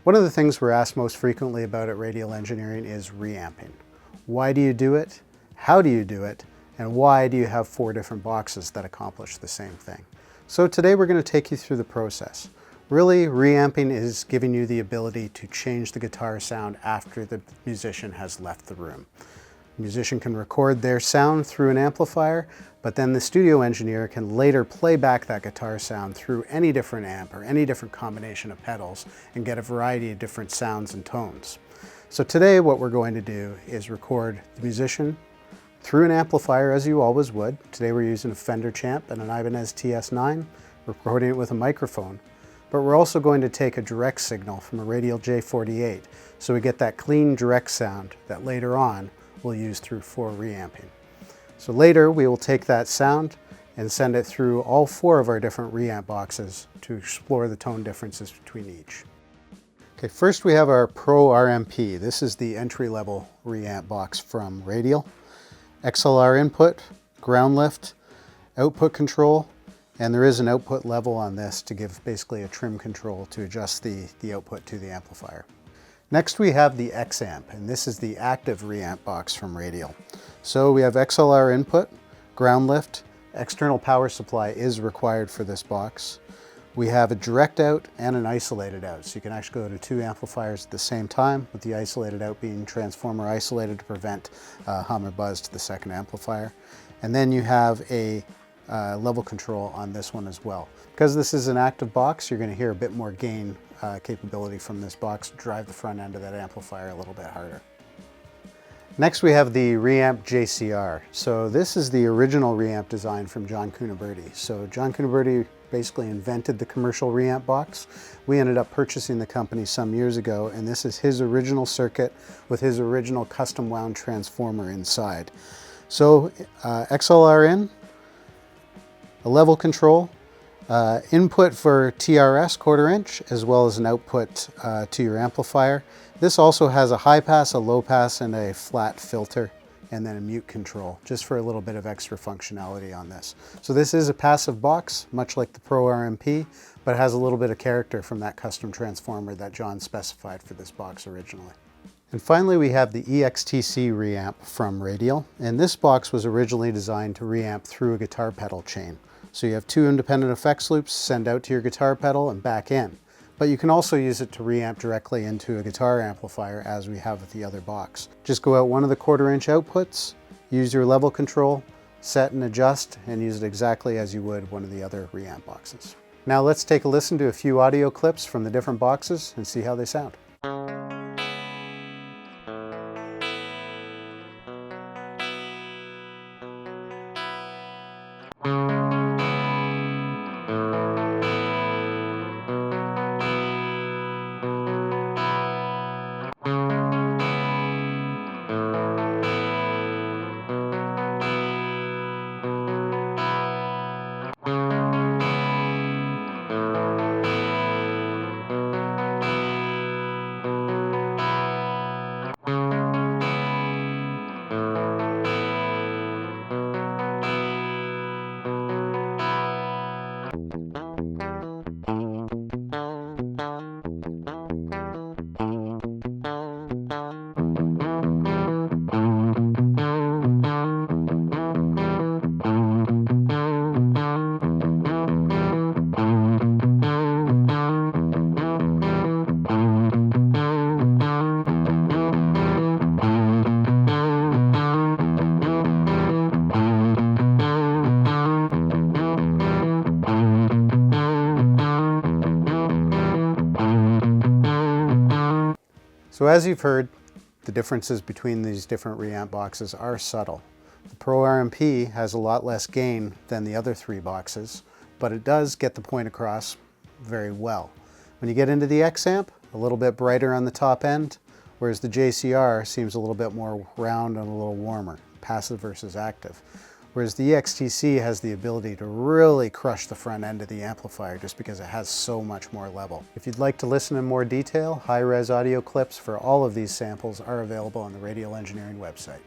One of the things we're asked most frequently about at Radial Engineering is reamping. Why do you do it? How do you do it? And why do you have 4 different boxes that accomplish the same thing? So today we're going to take you through the process. Really, reamping is giving you the ability to change the guitar sound after the musician has left the room. The musician can record their sound through an amplifier, but then the studio engineer can later play back that guitar sound through any different amp or any different combination of pedals and get a variety of different sounds and tones. So today what we're going to do is record the musician through an amplifier as you always would. Today we're using a Fender Champ and an Ibanez TS9, recording it with a microphone. But we're also going to take a direct signal from a Radial J48 so we get that clean direct sound that later on we'll use for reamping. So later we will take that sound and send it through all 4 of our different reamp boxes to explore the tone differences between each. Okay, first we have our Pro RMP. This is the entry-level reamp box from Radial. XLR input, ground lift, output control, and there is an output level on this to give basically a trim control to adjust the output to the amplifier. Next we have the X amp, and this is the active reamp box from Radial. So we have XLR input, ground lift, external power supply is required for this box. We have a direct out and an isolated out, so you can actually go to 2 amplifiers at the same time, with the isolated out being transformer isolated to prevent hum or buzz to the second amplifier. And then you have a level control on this one as well. Because this is an active box, you're going to hear a bit more gain capability from this box to drive the front end of that amplifier a little bit harder. Next we have the Reamp JCR. So this is the original reamp design from John Cuniberti. So John Cuniberti basically invented the commercial reamp box. We ended up purchasing the company some years ago, and this is his original circuit with his original custom wound transformer inside. So XLR in, a level control, input for TRS 1/4 inch, as well as an output to your amplifier. This also has a high pass, a low pass, and a flat filter, and then a mute control, just for a little bit of extra functionality on this. So this is a passive box, much like the Pro RMP, but it has a little bit of character from that custom transformer that John specified for this box originally. And finally we have the EXTC reamp from Radial, and this box was originally designed to reamp through a guitar pedal chain. So you have 2 independent effects loops send out to your guitar pedal and back in. But you can also use it to reamp directly into a guitar amplifier as we have with the other box. Just go out one of the 1/4 inch outputs, use your level control, set and adjust, and use it exactly as you would one of the other reamp boxes. Now let's take a listen to a few audio clips from the different boxes and see how they sound. So as you've heard, the differences between these different reamp boxes are subtle. The Pro RMP has a lot less gain than the other 3 boxes, but it does get the point across very well. When you get into the X amp, a little bit brighter on the top end, whereas the JCR seems a little bit more round and a little warmer, passive versus active. Whereas the EXTC has the ability to really crush the front end of the amplifier just because it has so much more level. If you'd like to listen in more detail, high-res audio clips for all of these samples are available on the Radial Engineering website.